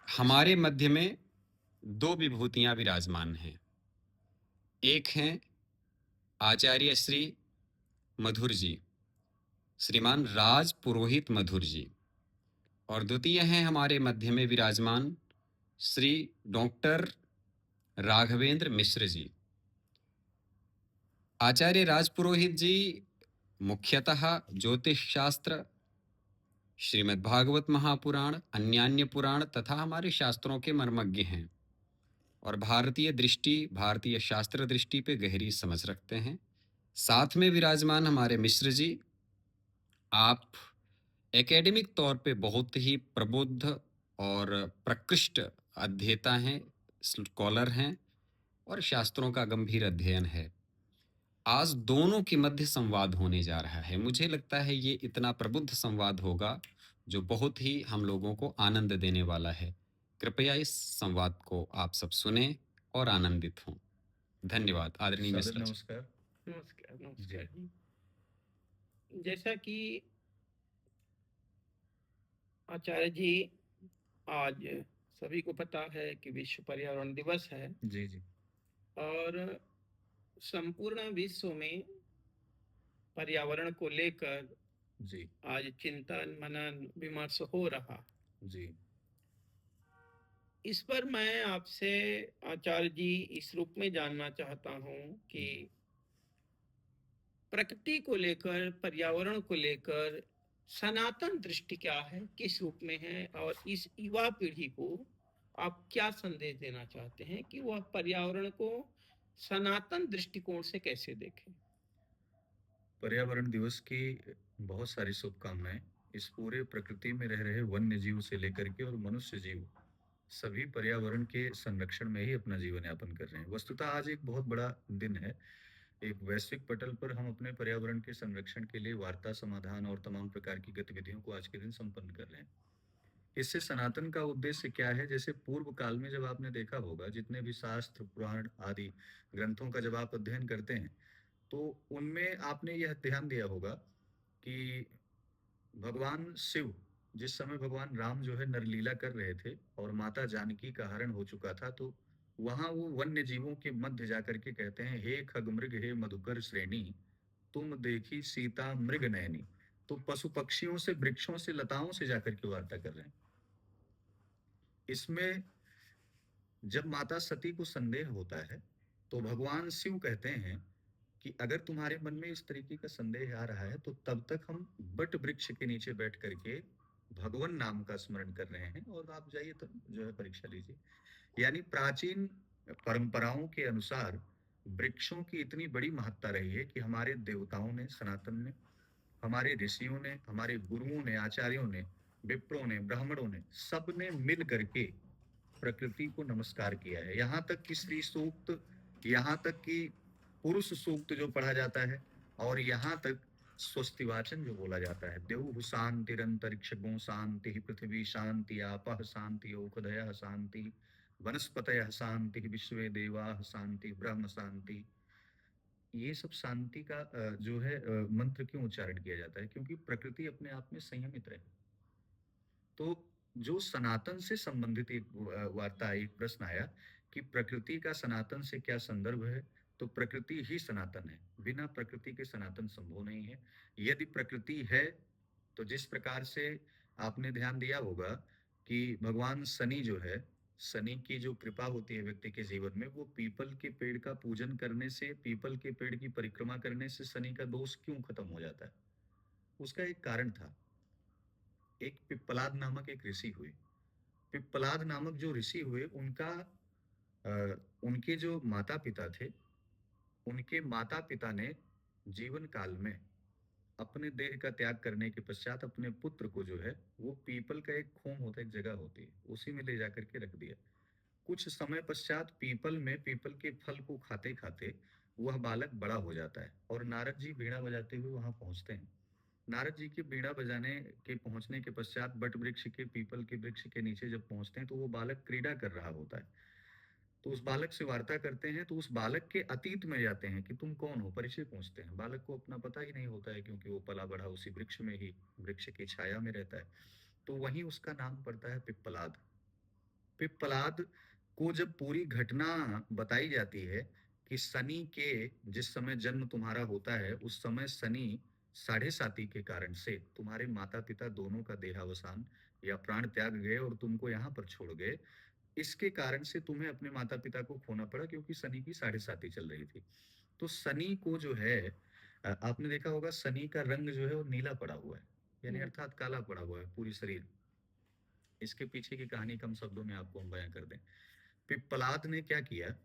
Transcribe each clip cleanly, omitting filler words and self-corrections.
हमारे मध्य में दो विभूतियां विराजमान हैं। एक हैं आचार्य श्री मधुर जी, श्रीमान राज पुरोहित मधुर जी, और द्वितीय हैं हमारे मध्य में विराजमान श्री डॉक्टर राघवेंद्र मिश्र जी। आचार्य राजपुरोहित जी मुख्यतः ज्योतिष शास्त्र, श्रीमद्भागवत महापुराण, अन्यान्य पुराण तथा हमारे शास्त्रों के मर्मज्ञ हैं और भारतीय शास्त्र दृष्टि पे गहरी समझ रखते हैं। साथ में विराजमान हमारे मिश्र जी, आप एकेडमिक तौर पे बहुत ही प्रबुद्ध और प्रकृष्ट अध्येता हैं, स्कॉलर हैं और शास्त्रों का गंभीर अध्ययन है। आज दोनों के मध्य संवाद होने जा रहा है। मुझे लगता है ये इतना प्रबुद्ध संवाद होगा जो बहुत ही हम लोगों को आनंद देने वाला है। कृपया इस संवाद को आप सब सुने और आनंदित हों। धन्यवाद आदरणीय सादर मिश्रा जी। नमस्कार। नमस्कार नमस्कार जी। जैसा कि आचार्य जी, आज सभी को पता है कि विश्व पर्यावरण दिवस है जी जी और संपूर्ण विश्व में पर्यावरण को लेकर जी आज चिंतन मनन विमर्श हो रहा। जी इस पर मैं आपसे आचार्य जी इस रूप में जानना चाहता हूं कि प्रकृति को लेकर, पर्यावरण को लेकर सनातन दृष्टि क्या है, किस रूप में है, और इस युवा पीढ़ी को आप क्या संदेश देना चाहते हैं कि वह पर्यावरण को सनातन दृष्टिकोण से कैसे देखें। पर्यावरण दिवस की बहुत सारी शुभकामनाएं। इस पूरे प्रकृति में रह रहे वन्य जीव से लेकर के और मनुष्य जीव सभी पर्यावरण के संरक्षण में ही अपना जीवन यापन कर रहे हैं। वस्तुतः आज एक बहुत बड़ा दिन है। एक वैश्विक पटल पर हम अपने पर्यावरण के संरक्षण के लिए वार्ता, समाधान और तमाम प्रकार की गतिविधियों को आज के दिन संपन्न कर रहे हैं। इससे सनातन का उद्देश्य क्या है? जैसे पूर्व काल में जब आपने देखा होगा, जितने भी शास्त्र, पुराण आदि ग्रंथों का जब आप अध्ययन करते हैं, तो उनमें आपने यह ध्यान दिया होगा कि भगवान शिव, जिस समय भगवान राम जो है नरलीला कर रहे थे और माता जानकी का हरण हो चुका था, तो वहां वो वन्य जीवों के मध्य जाकर के कहते हैं, हे खगमृग हे मधुकर श्रेणी, तुम देखी सीता मृग नयनी। तो पशु पक्षियों से, वृक्षों से, लताओं से जाकर के वार्ता कर रहे हैं। इसमें जब माता सती को संदेह होता है, तो भगवान शिव कहते हैं कि अगर तुम्हारे मन में इस तरीके का संदेह आ रहा है, तो तब तक हम बट वृक्ष के नीचे बैठ करके भगवान नाम का स्मरण कर रहे हैं, और आप जाइए तो जो है परीक्षा लीजिए। यानी प्राचीन परंपराओं के अनुसार वृक्षों की इतनी बड़ी महत्ता रही है कि हमारे देवताओं ने, सनातन ने, हमारे ऋषियों ने, हमारे गुरुओं ने, आचार्यों ने, विप्रों ने, ब्राह्मणों ने, सब ने मिल करके प्रकृति को नमस्कार किया है। यहाँ तक कि स्त्री सूक्त, यहाँ तक कि पुरुष सूक्त जो पढ़ा जाता है, और यहाँ तक स्वस्तिवाचन जो बोला जाता है, देव शांतिरंतरिक्ष गो शांति, पृथ्वी शांति, आपः शांति, औषधयः शांति, वनस्पतयः शांति, विश्वे देवाः शांति, ब्रह्म शांति। ये सब शांति का जो है मंत्र क्यों उच्चारण किया जाता है? क्योंकि प्रकृति अपने आप में संयमित रहे। तो जो सनातन से संबंधित एक वार्ता आई, एक प्रश्न आया कि प्रकृति का सनातन से क्या संदर्भ है? तो प्रकृति ही सनातन है, बिना प्रकृति के सनातन संभव नहीं है। यदि प्रकृति है, तो जिस प्रकार से आपने ध्यान दिया होगा कि भगवान शनि जो है, शनि की जो कृपा होती है व्यक्ति के जीवन में, वो पीपल के पेड़ का पूजन करने से, पीपल के पेड़ की परिक्रमा करने से शनि का दोष क्यों खत्म हो जाता है? उसका एक कारण था। एक पिप्पलाद नामक एक ऋषि हुए। पिप्पलाद नामक जो ऋषि हुए, उनके जो माता पिता थे, उनके माता पिता ने जीवन काल में अपने देह का त्याग करने के पश्चात अपने पुत्र को जो है, वो पीपल का एक खोम होता है, एक जगह होती है, उसी में ले जाकर के रख दिया। कुछ समय पश्चात पीपल में पीपल के फल को खाते खाते वह बालक बड़ा हो जाता है, और नारद जी बीड़ा बजाते हुए वहां पहुंचते हैं। नारद जी के बीड़ा बजाने के पहुंचने के पश्चात बट वृक्ष के, पीपल के वृक्ष के नीचे जब पहुंचते हैं, तो वो बालक क्रीड़ा कर रहा होता है। तो उस बालक से वार्ता करते हैं, तो उस बालक के अतीत में जाते हैं कि तुम कौन हो, परिचय पूछते हैं। बालक को अपना पता ही नहीं होता है, क्योंकि वो पला बढ़ा उसी वृक्ष में ही, वृक्ष की छाया में रहता है। तो वहीं उसका नाम पड़ता है पिप्पलाद। पिप्पलाद को जब पूरी घटना बताई जाती है कि शनि के जिस समय जन्म तुम्हारा होता है, उस समय शनि साढ़े साती के कारण से तुम्हारे माता पिता दोनों का देहावसान या प्राण त्याग गए और तुमको यहाँ पर छोड़ गए। इसके कारण से तुम्हें अपने माता पिता को खोना पड़ा, क्योंकि शनि की साढ़े साती चल रही थी। तो शनि को जो है, आपने देखा होगा शनि का रंग जो है वो नीला पड़ा हुआ है, यानी हम्म, अर्थात काला पड़ा हुआ है पूरी शरीर। इसके पीछे की कहानी कम शब्दों में आपको हम बयां कर दें। पिप्पलाद ने क्या किया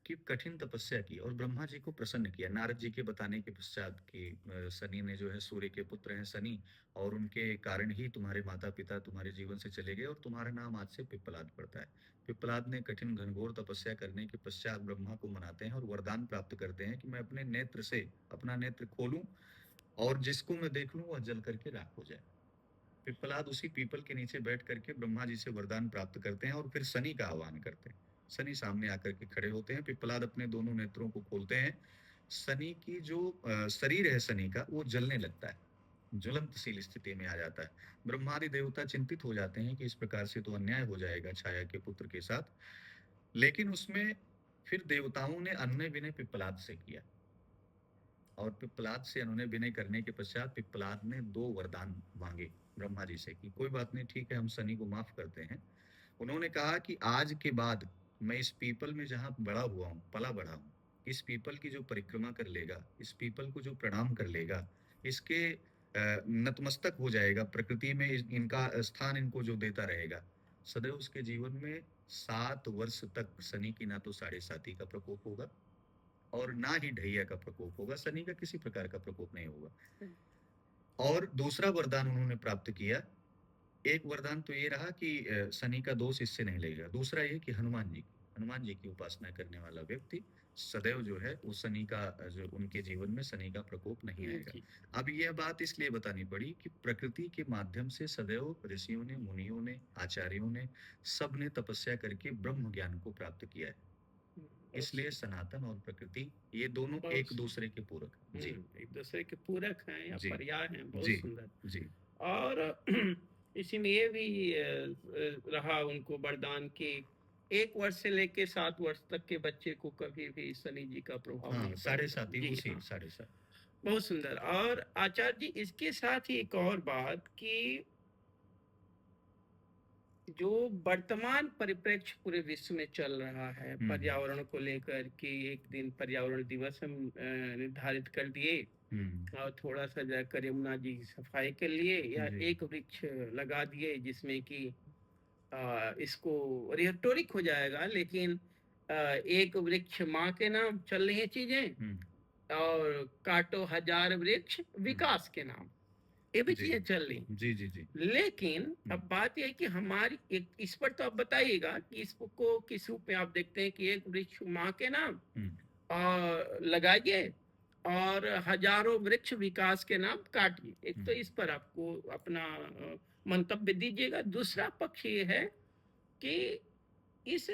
कि कठिन तपस्या की और ब्रह्मा जी को प्रसन्न किया, नारद जी के बताने के पश्चात कि शनि ने जो है, सूर्य के पुत्र हैं शनि, और उनके कारण ही तुम्हारे माता पिता तुम्हारे जीवन से चले गए और तुम्हारा नाम आज से पिप्पलाद पड़ता है। पिप्पलाद ने कठिन घनघोर तपस्या करने के पश्चात ब्रह्मा को मनाते हैं और वरदान प्राप्त करते हैं कि मैं अपने नेत्र से अपना नेत्र खोलूं और जिसको मैं देख लूं वह जल करके राख हो जाए। पिप्पलाद उसी पीपल के नीचे बैठ करके ब्रह्मा जी से वरदान प्राप्त करते हैं और फिर शनि का आह्वान करते हैं। शनि सामने आकर के खड़े होते हैं, पिप्पलाद अपने दोनों नेत्रों को खोलते हैं। शनि की जो शरीर है शनि का, वो जलने लगता है, ज्वलंतशील स्थिति में आ जाता है। ब्रह्मादि देवता चिंतित हो जाते हैं कि इस प्रकार से तो अन्याय हो जाएगा छाया के पुत्र के साथ। लेकिन उसमें फिर देवताओं ने अन्य विनय पिप्पलाद से किया और पिप्पलाद से उन्होंने विनय करने के पश्चात पिप्पलाद ने 2 वरदान मांगे ब्रह्मा जी से कि कोई बात नहीं, ठीक है, हम शनि को माफ करते हैं। उन्होंने कहा कि आज के बाद मैं इस पीपल में जहां बड़ा हुआ हूं, पला बढ़ा हूं, इस पीपल की जो परिक्रमा कर लेगा, इस पीपल को जो प्रणाम कर लेगा, इसके नतमस्तक हो जाएगा, प्रकृति में इनका स्थान इनको जो देता रहेगा, सदैव उसके जीवन में 7 वर्ष तक शनि की ना तो साढ़े साती का प्रकोप होगा और ना ही ढैया का प्रकोप होगा, शनि का किसी प्रकार का प्रकोप नहीं होगा। और दूसरा वरदान उन्होंने प्राप्त किया। एक वरदान तो ये रहा कि शनि का दोष इससे नहीं लगेगा। दूसरा ये कि हनुमान जी की उपासना करने वाला व्यक्ति सदैव जो है वो शनि का जो उनके जीवन में शनि का प्रकोप नहीं आएगा। जी अब यह बात इसलिए बतानी पड़ी कि प्रकृति के माध्यम से सदैव ऋषियों ने, मुनियों ने, आचार्यों ने, सब ने तपस्या करके ब्रह्म ज्ञान को प्राप्त किया है। बहुत इसलिए सनातन और प्रकृति ये दोनों बहुत एक दूसरे के पूरक हैं। जी, एक दूसरे के पूरक हैं या जी, पर्याय हैं, बहुत जी, सुंदर। जी, और इसी में ये भी रहा उनको वरदान कि 1 वर्ष से लेके 7 वर्ष तक के बच्चे को कभी भी शनि जी का प्रभाव हाँ, नहीं साढ़े पड़ेगा। सात ही जी उसी हाँ, साढ़े सात। बहुत सुंदर। और आचार्य जी, इसके साथ ही एक और बात कि जो वर्तमान परिप्रेक्ष्य पूरे विश्व में चल रहा है पर्यावरण को लेकर कि एक दिन पर्यावरण दिवस हम निर्धारित कर दिए और थोड़ा सा जाकर यमुना जी की सफाई कर लिए या जी। एक वृक्ष लगा दिए जिसमें कि इसको रिहेटोरिक हो जाएगा, लेकिन एक वृक्ष माँ के नाम चल रही है चीजें और काटो 1000 वृक्ष विकास के नाम, ये भी जी, चीजें चल रही। जी, जी, जी। लेकिन अब बात यह है कि हमारी एक इस पर तो आप बताइएगा कि इसको किस रूप में आप देखते हैं कि एक वृक्ष माँ के नाम और लगाइए और हजारों वृक्ष विकास के नाम काटिए। एक तो इस पर आपको अपना मंतव्य दीजिएगा। दूसरा पक्ष ये है कि इस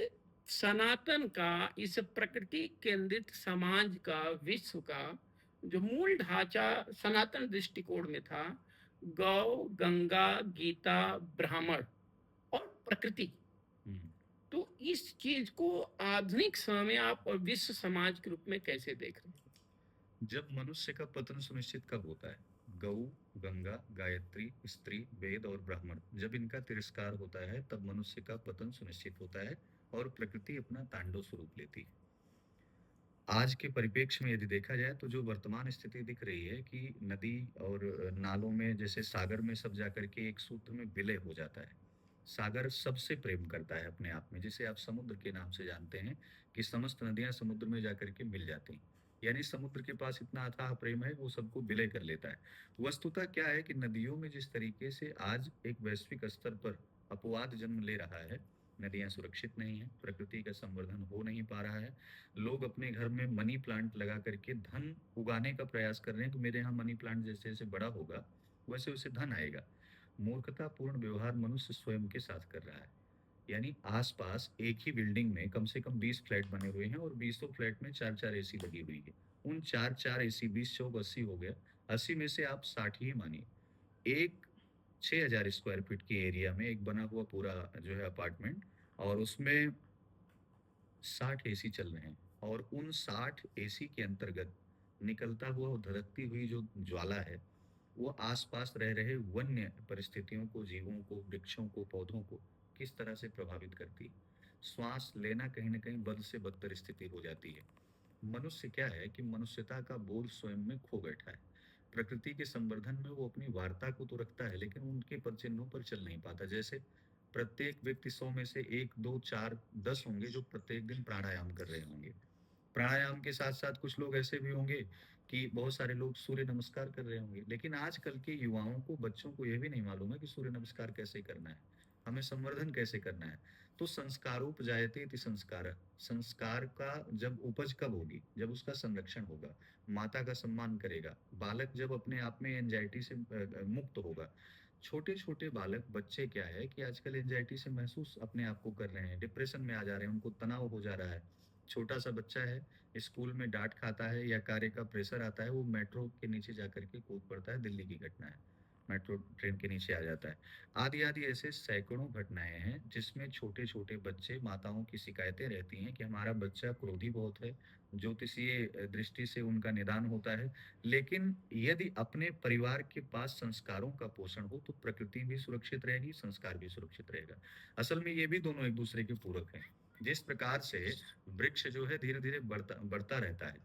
सनातन का, इस प्रकृति केंद्रित समाज का, विश्व का जो मूल ढांचा सनातन दृष्टिकोण में था, गौ, गंगा, गीता, ब्राह्मण और प्रकृति, तो इस चीज को आधुनिक समय में आप और विश्व समाज के रूप में कैसे देख रहे हैं? जब मनुष्य का पतन सुनिश्चित कब होता है? गौ, गंगा, गायत्री, स्त्री, वेद और ब्राह्मण, जब इनका तिरस्कार होता है तब मनुष्य का पतन सुनिश्चित होता है और प्रकृति अपना तांडव स्वरूप लेती है। आज के परिप्रेक्ष्य में यदि देखा जाए तो जो वर्तमान स्थिति दिख रही है कि नदी और नालों में, जैसे सागर में सब जाकर के एक सूत्र में विलय हो जाता है। सागर सबसे प्रेम करता है अपने आप में, जिसे आप समुद्र के नाम से जानते हैं कि समस्त नदियां समुद्र में जाकर के मिल जाती हैं। यानी समुद्र के पास इतना अथाह प्रेम है, वो सबको विलय कर लेता है। वस्तुतः क्या है कि नदियों में जिस तरीके से आज एक वैश्विक स्तर पर अपवाद जन्म ले रहा है, नदियां सुरक्षित नहीं है, प्रकृति का संवर्धन हो नहीं पा रहा है, लोग अपने घर में मनी प्लांट लगा करके धन उगाने का प्रयास कर रहे हैं कि मेरे यहाँ मनी प्लांट जैसे जैसे बड़ा होगा वैसे वैसे धन आएगा। मूर्खतापूर्ण व्यवहार मनुष्य स्वयं के साथ कर रहा है। यानी आसपास एक ही बिल्डिंग में कम से कम 20 फ्लैट बने हुए हैं और 20 फ्लैट में 4-4 एसी लगी हुई है। उन 4-4 एसी 20 चौक 80 हो गया। 80 में से आप 60 ही मानिए। एक 6000 स्क्वायर फीट के एरिया में एक बना हुआ पूरा जो है अपार्टमेंट, और उसमें 60 एसी चल रहे हैं और उन 60 एसी के अंतर्गत निकलता हुआ और धधकती हुई जो ज्वाला है, वो आसपास रह रहे वन्य परिस्थितियों को, जीवों को, वृक्षों को, पौधों को किस तरह से प्रभावित करती है। श्वास लेना कहीं न कहीं बद से बदतर स्थिति हो जाती है। मनुष्य क्या है कि मनुष्यता का बोध स्वयं में खो बैठा है। प्रकृति के संवर्धन में वो अपनी वार्ता को तो रखता है, लेकिन उनके पद चिन्हों पर चल नहीं पाता। जैसे प्रत्येक व्यक्ति 100 में से 1, 2, 4, 10 होंगे जो प्रत्येक दिन प्राणायाम कर रहे होंगे। प्राणायाम के साथ-साथ कुछ लोग ऐसे भी होंगे कि बहुत सारे लोग सूर्य नमस्कार कर रहे होंगे। लेकिन आजकल के युवाओं को, बच्चों को ये भी नहीं मालूम है कि सूर्य नमस्कार कैसे करना है, हमें संवर्धन कैसे करना है। तो संस्कारोपजायते इति संस्कारः, संस्कार का जब उपज कब होगी? जब उसका संरक्षण होगा, माता का सम्मान करेगा, बालक जब अपने आप में एंग्जायटी से मुक्त होगा। छोटे-छोटे बालक, बच्चे क्या है कि आजकल एंग्जायटी से महसूस अपने आप को कर रहे हैं, डिप्रेशन में आ जा रहे हैं, उनको तनाव हो जा रहा है। छोटा-सा बच्चा है, स्कूल में डाँट खाता है या कार्य का प्रेशर आता है, वो मेट्रो के नीचे जाकर के कूद पड़ता है, दिल्ली की घटना है। मेट्रो ट्रेन के नीचे आ जाता है। आदि-आदि ऐसे सैकड़ों घटनाएँ हैं, जिसमें छोटे-छोटे बच्चे, माताओं की शिकायतें रहती हैं कि हमारा बच्चा क्रोधी बहुत है, ज्योतिषीय दृष्टि से उनका निदान होता है। लेकिन यदि अपने परिवार के पास संस्कारों का पोषण हो, तो प्रकृति भी सुरक्षित रहेगी, संस्कार भी सुरक्षित रहेगा। असल में ये भी दोनों एक-दूसरे के पूरक हैं। जिस प्रकार से वृक्ष जो है धीरे-धीरे बढ़ता बढ़ता रहता है,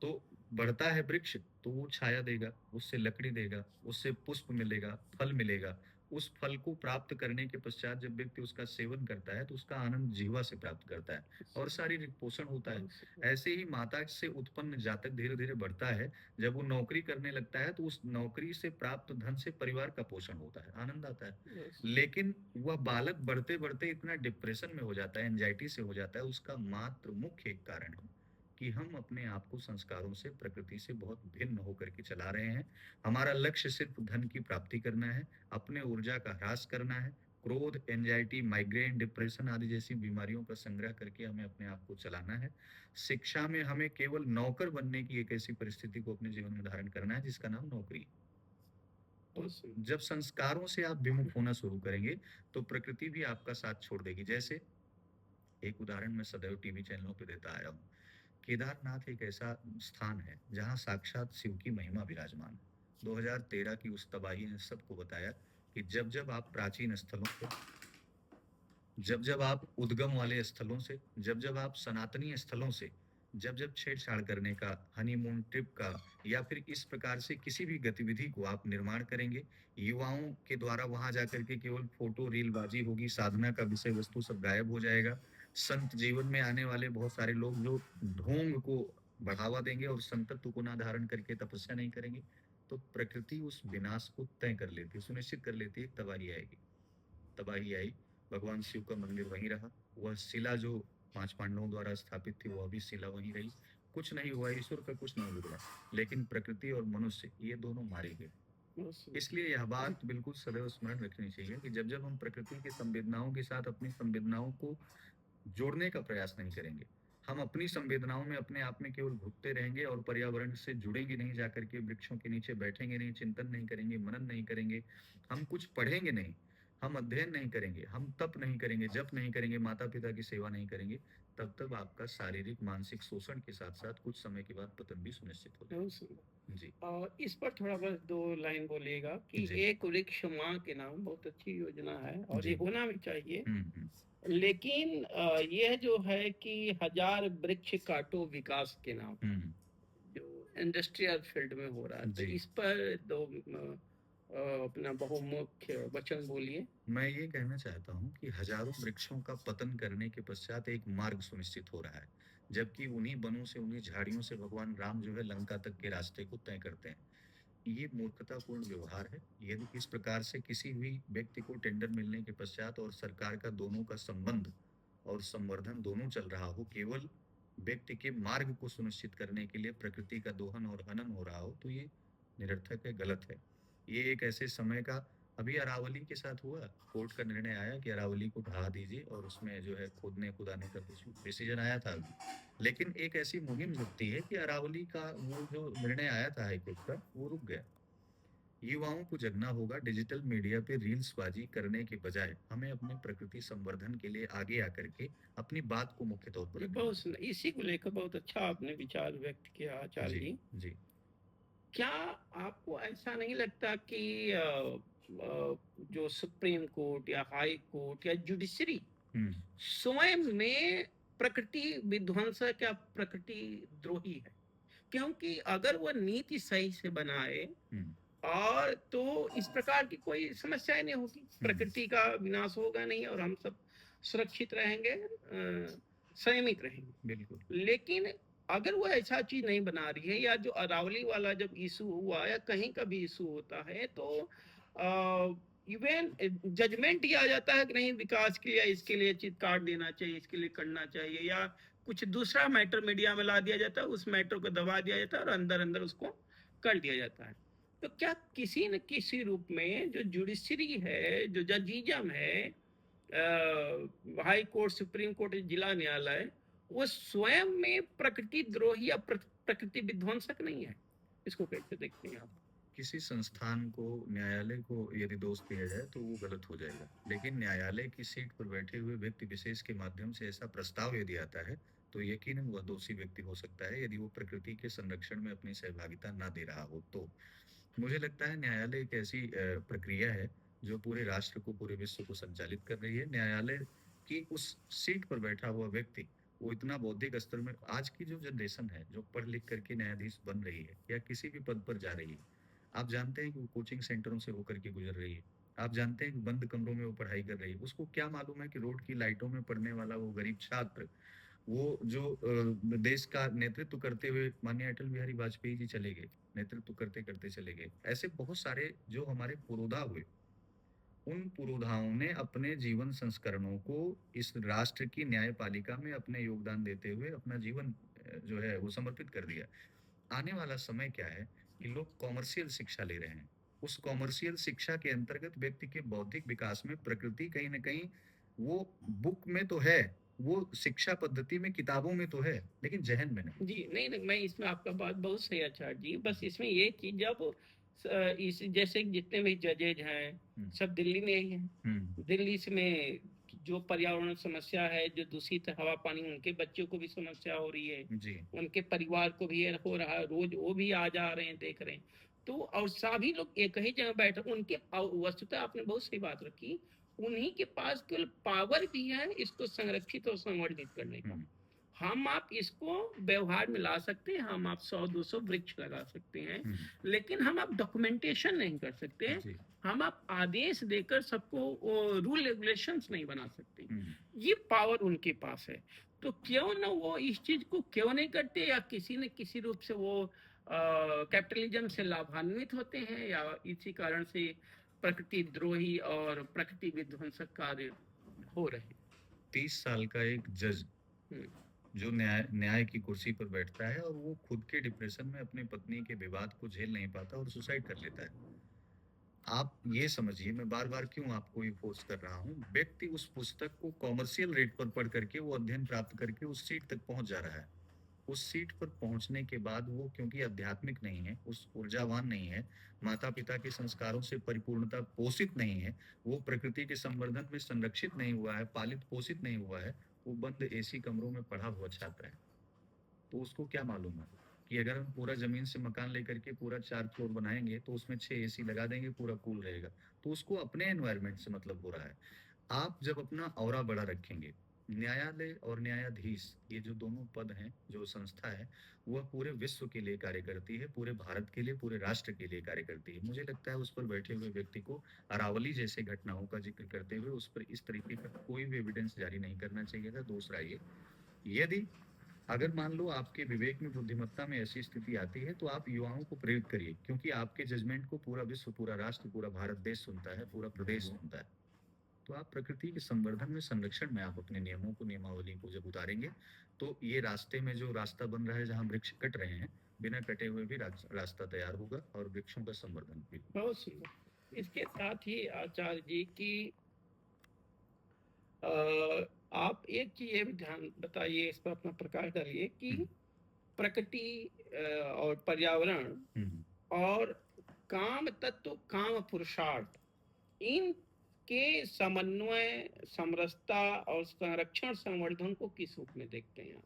तो बढ़ता है वृक्ष तो वो छाया देगा, उससे लकड़ी देगा, उससे पुष्प मिलेगा, फल मिलेगा। उस फल को प्राप्त करने के पश्चात जब व्यक्ति उसका सेवन करता है, तो उसका आनंद जिह्वा से प्राप्त करता है और शारीरिक पोषण होता है। ऐसे ही माता से उत्पन्न जातक धीरे-धीरे बढ़ता है, जब वो नौकरी करने लगता है, तो उस नौकरी से प्राप्त धन से परिवार का पोषण होता है, आनंद आता है। लेकिन वह बालक बढ़ते-बढ़ते इतना डिप्रेशन में हो जाता है, एंग्जायटी से हो जाता है, उसका मात्र मुख्य एक कारण है कि हम अपने आप को संस्कारों से, प्रकृति से बहुत भिन्न होकर के चला रहे हैं। हमारा लक्ष्य सिर्फ धन की प्राप्ति करना है, अपने ऊर्जा का ह्रास करना है, क्रोध, एंग्जायटी, माइग्रेन, डिप्रेशन आदि जैसी बीमारियों का संग्रह करके हमें अपने आप को चलाना है। शिक्षा में हमें केवल नौकर बनने की एक ऐसी परिस्थिति को अपने जीवन में धारण करना है, जिसका नाम नौकरी। तो जब संस्कारों से आप विमुख होना शुरू करेंगे, तो प्रकृति भी आपका साथ छोड़ देगी। जैसे एक उदाहरण मैं सदैव टीवी चैनलों पे देता आया हूँ। केदारनाथ एक ऐसा स्थान है, जहाँ साक्षात शिव की महिमा विराजमान है। 2013 की उस तबाही ने सबको बताया कि जब-जब आप प्राचीन स्थलों से, जब-जब आप उद्गम वाले स्थलों से, जब-जब आप सनातनीय स्थलों से, जब-जब छेड़छाड़ करने का, हनीमून ट्रिप का या फिर इस प्रकार से किसी भी गतिविधि को आप निर्माण करेंगे, युवाओं के द्वारा वहाँ जाकर के केवल फ़ोटो, रीलबाज़ी होगी, साधना का विषय वस्तु सब गायब हो जाएगा। संत जीवन में आने वाले बहुत सारे लोग जो ढोंग को बढ़ावा देंगे और संतत्व को ना धारण करके तपस्या नहीं करेंगे, तो प्रकृति उस विनाश को तय कर लेती है, सुनिश्चित कर लेती है, तबाही आएगी। तबाही आई, भगवान शिव का मंदिर वहीं रहा, वह शिला जो 5 पांडवों द्वारा स्थापित थी, वह भी शिला वहीं रही। कुछ नहीं हुआ, ईश्वर का कुछ नहीं बिगड़ा, लेकिन प्रकृति और मनुष्य ये दोनों मारे गए। इसलिए यह बात बिल्कुल सदैव स्मरण रखनी चाहिए कि जब-जब हम प्रकृति की संवेदनाओं के साथ अपनी संवेदनाओं को जोड़ने का प्रयास नहीं करेंगे, हम अपनी संवेदनाओं में अपने आप में केवल घुटते रहेंगे और पर्यावरण से जुड़ेंगे नहीं, जाकर के वृक्षों के नीचे बैठेंगे नहीं, चिंतन नहीं करेंगे, मनन नहीं करेंगे, हम कुछ पढ़ेंगे नहीं, हम अध्ययन नहीं करेंगे, हम तप नहीं करेंगे, जप नहीं करेंगे, माता-पिता की सेवा नहीं करेंगे, तब तक आपका शारीरिक, मानसिक शोषण के साथ-साथ कुछ समय के बाद पतन भी सुनिश्चित हो जाएगा। जी। और इस पर थोड़ा बस 2 लाइन बोलिएगा कि जी। एक वृक्ष माँ के नाम बहुत अच्छी योजना है और जी। ये होना भी चाहिए। हुँ। लेकिन यह जो है कि 1000 वृक्ष काटो विकास के नाम, हुँ। जो इंडस्ट्रियल फील्ड में हो रहा है, तो जी। इस पर 2 अपना बहुमुख्य वचन बोलिए। मैं ये कहना चाहता हूँ कि हज़ारों वृक्षों का पतन करने के पश्चात एक मार्ग सुनिश्चित हो रहा है, जबकि उन्हीं वनों से, उन्हीं झाड़ियों से भगवान राम जो है लंका तक के रास्ते को तय करते हैं। ये मूर्खतापूर्ण व्यवहार है। यदि इस प्रकार से किसी भी व्यक्ति को टेंडर मिलने के पश्चात और सरकार का दोनों का संबंध और संवर्धन दोनों चल रहा हो, केवल व्यक्ति के मार्ग को सुनिश्चित करने के लिए प्रकृति का दोहन और हनन हो रहा हो, तो ये निरर्थक है, गलत है। ये एक ऐसे समय का, अभी अरावली के साथ हुआ, कोर्ट का निर्णय आया कि अरावली को ढहा दीजिए और उसमें जो है खोदने-खुदाने का कुछ डिसीजन आया था अभी। लेकिन एक ऐसी मुहिम जुटती है कि अरावली का वो जो निर्णय आया था हाईकोर्ट का, वो रुक गया। युवाओं को जगना होगा। डिजिटल मीडिया पे रील्सबाजी करने के बजाय हमें अपने प्रकृति संवर्धन के लिए आगे आकर के अपनी बात को मुख्य तौर पर ये रखना बहुत होगा। सुंदर, इसी को लेकर बहुत अच्छा आपने विचार व्यक्त किया आचार्य जी, जी। जी। क्या आपको ऐसा नहीं लगता कि जो सुप्रीम कोर्ट या हाई कोर्ट या जुडिशरी हुँ, स्वयं में प्रकृति विध्वंसक या प्रकृति द्रोही है? क्योंकि अगर वो नीति सही से बनाए हुँ, और तो इस प्रकार की कोई समस्या ही नहीं होगी, हुँ, प्रकृति का विनाश होगा नहीं और हम सब सुरक्षित रहेंगे, संयमित रहेंगे। बिल्कुल। लेकिन अगर वो ऐसा चीज नहीं बना रही है, या जो अरावली वाला जब इशू हुआ या कहीं का भी इशू होता है, तो इवन जजमेंट ही आ जाता है कि नहीं, विकास के लिए इसके लिए चीज काट देना चाहिए, इसके लिए करना चाहिए, या कुछ दूसरा मैटर मीडिया में ला दिया जाता है, उस मैटर को दबा दिया जाता है और अंदर अंदर उसको कर दिया जाता है। तो क्या किसी न किसी रूप में जो जुडिशरी है, जो जजिज्म है, हाई कोर्ट, सुप्रीम कोर्ट, जिला न्यायालय, वो स्वयं में प्रकृति द्रोही या प्रकृति विध्वंसक नहीं है? इसको कैसे देखते हैं आप? किसी संस्थान को, न्यायालय को यदि दोष दिया जाए तो वो गलत हो जाएगा। लेकिन न्यायालय की सीट पर बैठे हुए व्यक्ति विशेष के माध्यम से ऐसा प्रस्ताव यदि आता है, तो यकीनन वह दोषी व्यक्ति हो सकता है, यदि वो प्रकृति के संरक्षण में अपनी सहभागिता ना दे रहा हो तो। मुझे लगता है न्यायालय एक ऐसी प्रक्रिया है जो पूरे राष्ट्र को, पूरे विश्व को संचालित कर रही है। न्यायालय की उस सीट पर बैठा हुआ व्यक्ति, वो इतना बौद्धिक स्तर में, आज की जो जनरेशन है, जो पढ़ लिख करके न्यायाधीश बन रही है या किसी भी पद पर जा रही है, आप जानते हैं कि वो कोचिंग सेंटरों से होकर के गुजर रही है। आप जानते हैं कि बंद कमरों में वो पढ़ाई कर रही है। उसको क्या मालूम है कि रोड की लाइटों में पढ़ने वाला वो गरीब छात्र, वो जो देश का नेतृत्व करते हुए माननीय अटल बिहारी वाजपेयी जी चले गए, नेतृत्व करते-करते चले गए। ऐसे बहुत सारे जो हमारे पुरोधा हुए, उन पुरोधाओं ने अपने जीवन संस्करणों को इस राष्ट्र की न्यायपालिका में अपने योगदान देते हुए अपना जीवन जो है वो समर्पित कर दिया। आने वाला समय क्या है कि लोग कॉमर्शियल शिक्षा ले रहे हैं। उस कॉमर्शियल शिक्षा के अंतर्गत व्यक्ति के बौद्धिक विकास में प्रकृति कहीं न कहीं वो बुक में तो है, वो शिक्षा पद्धति में, किताबों में तो है, लेकिन ज़हन में नहीं। जी, नहीं, नहीं, मैं इसमें आपका बात बहुत सही आचार्य जी। बस इसमें ये कि जब इस जैसे जितने भी जजेज हैं, हुँ, सब दिल्ली में ही हैं। हुँ, दिल्ली से में जो पर्यावरण समस्या है, जो दूषित हवा पानी, उनके बच्चों को भी समस्या हो रही है, जी, उनके परिवार को भी ये हो रहा है, रोज वो भी आ जा रहे हैं, देख रहे हैं। तो और सभी लोग एक ही जगह बैठे, उनके वस्तुतः आपने बहुत सही बात रखी, उन्हीं के पास केवल पावर भी है इसको संरक्षित और संवर्धित करने का। हुँ, हम आप इसको व्यवहार में ला सकते हैं, हम आप 100-200 वृक्ष लगा सकते हैं, हुँ, लेकिन हम आप डॉक्यूमेंटेशन नहीं कर सकते हैं, जी, हम आप आदेश देकर सबको रूल रेगुलेशंस नहीं बना सकते। हुँ। ये पावर उनके पास है। तो क्यों ना वो इस चीज को क्यों नहीं करते, या किसी न किसी रूप से वो कैपिटलिज्म से लाभान्वित होते हैं, या इसी कारण से प्रकृति द्रोही और प्रकृति विध्वंसक कार्य हो रहे हैं। 30 साल का एक जज हम्म, जो न्याय न्याय की कुर्सी पर बैठता है और वो खुद के डिप्रेशन में अपनी पत्नी के विवाद को झेल नहीं पाता और सुसाइड कर लेता है। आप ये समझिए, मैं बार-बार क्यों आपको ये फोर्स कर रहा हूँ, व्यक्ति उस पुस्तक को कॉमर्शियल रेट पर पढ़ करके वो अध्ययन प्राप्त करके उस सीट तक पहुँच जा रहा है। उस सीट पर पहुँचने के बाद वो क्योंकि आध्यात्मिक नहीं है, उस ऊर्जावान नहीं है, माता-पिता के संस्कारों से परिपूर्णता पोषित नहीं है, वो प्रकृति के संवर्धन में संरक्षित नहीं हुआ है, पालित-पोषित नहीं हुआ है, वो बंद एसी कमरों में पड़ा हुआ छात्र है। तो उसको क्या मालूम है कि अगर हम पूरा ज़मीन से मकान लेकर के पूरा 4 फ्लोर बनाएँगे, तो उसमें 6 एसी लगा देंगे, पूरा कूल रहेगा। तो उसको अपने एनवायरनमेंट से मतलब हो रहा है। आप जब अपना ऑरा बड़ा रखेंगे, न्यायालय और न्यायाधीश, ये जो दोनों पद हैं, जो संस्था है, वह पूरे विश्व के लिए कार्य करती है, पूरे भारत के लिए, पूरे राष्ट्र के लिए कार्य करती है। मुझे लगता है उस पर बैठे हुए व्यक्ति को अरावली जैसे घटनाओं का ज़िक्र करते हुए उस पर इस तरीके का कोई भी एविडेंस जारी नहीं करना चाहिए था। दूसरा ये, यदि अगर मान लो आपके विवेक में, बुद्धिमत्ता में ऐसी स्थिति आती है, तो आप युवाओं को प्रेरित करिए, क्योंकि आपके जजमेंट को पूरा विश्व, पूरा राष्ट्र, पूरा भारत देश सुनता है, पूरा प्रदेश सुनता है। तो आप प्रकृति के संवर्धन में, संरक्षण में आप अपने नियमों को, नियमावली को जब उतारेंगे, तो ये रास्ते में जो रास्ता बन रहा है, जहाँ वृक्ष कट रहे हैं, बिना कटे हुए भी रास्ता तैयार होगा और वृक्षों का संवर्धन भी। बहुत सुंदर। इसके साथ ही आचार्य जी की आप एक चीज ये भी ध्यान बताइए, इस पर अपना प्रकाश डालिए कि हम्म, प्रकृति और पर्यावरण हम्म, और काम तत्व, काम पुरुषार्थ, इनके समन्वय, समरसता और संरक्षण संवर्धन को किस रूप में देखते हैं आप?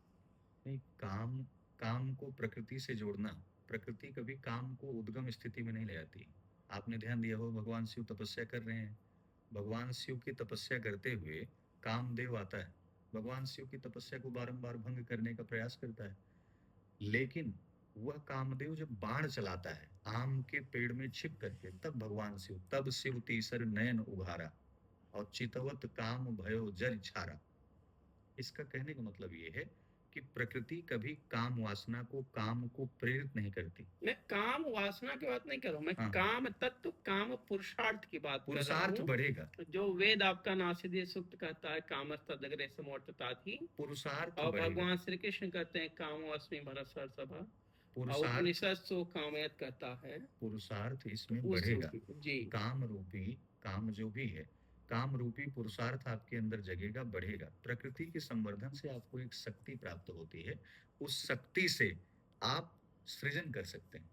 नहीं, काम काम को प्रकृति से जोड़ना, प्रकृति कभी काम को उद्गम स्थिति में नहीं ले आती। आपने ध्यान दिया हो, भगवान शिव तपस्या कर रहे हैं, भगवान शिव की तपस्या करते हुए कामदेव आता है, भगवान शिव की तपस्या को बारंबार भंग करने का प्रयास करता है। लेकिन वह कामदेव जब बाण चलाता है आम के पेड़ में छिप करके, तब भगवान शिव, तब शिव तीसर नयन उघारा और चितवत काम भयो जर छारा। इसका कहने का मतलब ये है कि प्रकृति कभी काम वासना को, काम को प्रेरित नहीं करती। मैं काम वासना की बात नहीं कर रहा हूँ, मैं हाँ। काम तत्व, काम पुरुषार्थ की बात कर रहा पुरुषार्थ हूँ। बढ़ेगा, जो वेद आपका नासिदे सूक्त कहता है कामस्तदग्रे समोर्तता थी, पुरुषार्थ और बढ़ेगा, भगवान श्री कृष्ण कहते हैं काम अस्मि भरसर सभा, और पुरुषार्थ उपनिषद सो कामयत कहता है। पुरुषार्थ इसमें उस बढ़ेगा। जी काम रूपी, काम जो भी है, काम रूपी पुरुषार्थ आपके अंदर जगेगा, बढ़ेगा। प्रकृति के संवर्धन से आपको एक शक्ति प्राप्त होती है, उस शक्ति से आप सृजन कर सकते हैं।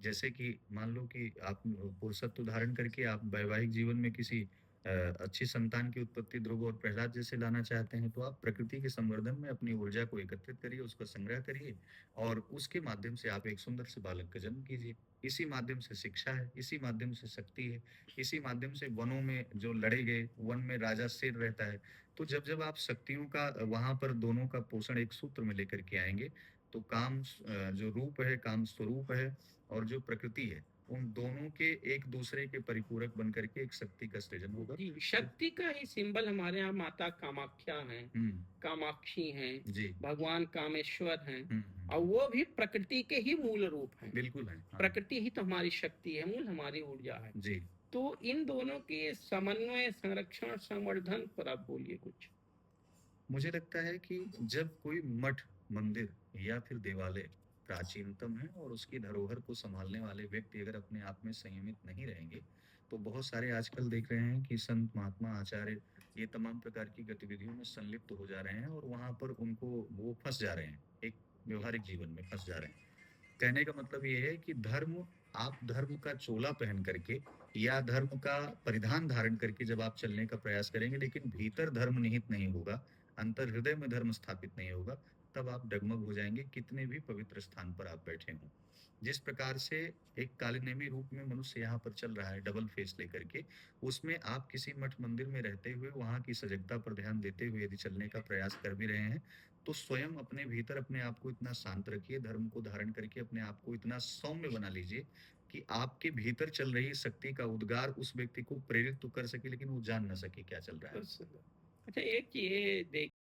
जैसे कि मान लो कि आप पुरुषत्व धारण करके आप वैवाहिक जीवन में किसी अच्छी संतान की उत्पत्ति ध्रुव और प्रहलाद जैसे लाना चाहते हैं, तो आप प्रकृति के संवर्धन में अपनी ऊर्जा को एकत्रित करिए, उसका संग्रह करिए और उसके माध्यम से आप एक सुंदर से बालक का जन्म कीजिए। इसी माध्यम से शिक्षा है, इसी माध्यम से शक्ति है, इसी माध्यम से वनों में जो लड़े गए, वन में राजा शेर रहता है। तो जब जब आप शक्तियों का वहां पर दोनों का पोषण एक सूत्र में लेकर के आएंगे, तो काम जो रूप है, काम स्वरूप है, और जो प्रकृति है, उन दोनों के एक दूसरे के परिपूरक बन करके एक शक्ति का सृजन होगा। जी, शक्ति का ही सिंबल हमारे यहाँ माता कामाख्या हैं, कामाक्षी हैं, जी, भगवान कामेश्वर हैं, और वो भी प्रकृति के ही मूल रूप हैं। बिल्कुल है। हाँ, प्रकृति ही तो हमारी शक्ति है, मूल हमारी ऊर्जा है। जी, तो इन दोनों के समन्वय, संरक्षण, संवर्धन पर आप बोलिए कुछ। मुझे लगता है कि जब कोई मठ, मंदिर या फिर देवालय प्राचीनतम है और उसकी धरोहर को संभालने वाले व्यक्ति अगर अपने आप में संयमित नहीं रहेंगे, तो बहुत सारे आजकल देख रहे हैं कि संत, महात्मा, आचार्य ये तमाम प्रकार की गतिविधियों में संलिप्त हो जा रहे हैं और वहां पर उनको वो फंस जा रहे हैं, एक व्यवहारिक जीवन में फंस जा रहे हैं। कहने का मतलब ये है कि धर्म, आप धर्म का चोला पहन करके या धर्म का परिधान धारण करके जब आप चलने का प्रयास करेंगे, लेकिन भीतर धर्म निहित नहीं होगा, अंतर हृदय में धर्म स्थापित नहीं होगा, तब आप डगमग हो जाएंगे, कितने भी पवित्र स्थान पर आप बैठे हों। जिस प्रकार से एक कालिनेमी रूप में मनुष्य यहाँ पर चल रहा है, डबल फेस लेकर के, उसमें आप किसी मठ मंदिर में रहते हुए वहां की सजगता पर ध्यान देते हुए यदि चलने का प्रयास कर भी रहे हैं, तो स्वयं अपने भीतर अपने आप को इतना शांत रखिए, धर्म को धारण करके अपने आप को इतना सौम्य बना लीजिए कि आपके भीतर चल रही शक्ति का उद्गार उस व्यक्ति को प्रेरित तो कर सके, लेकिन वो जान ना सके क्या चल रहा है। अच्छा, एक ये देख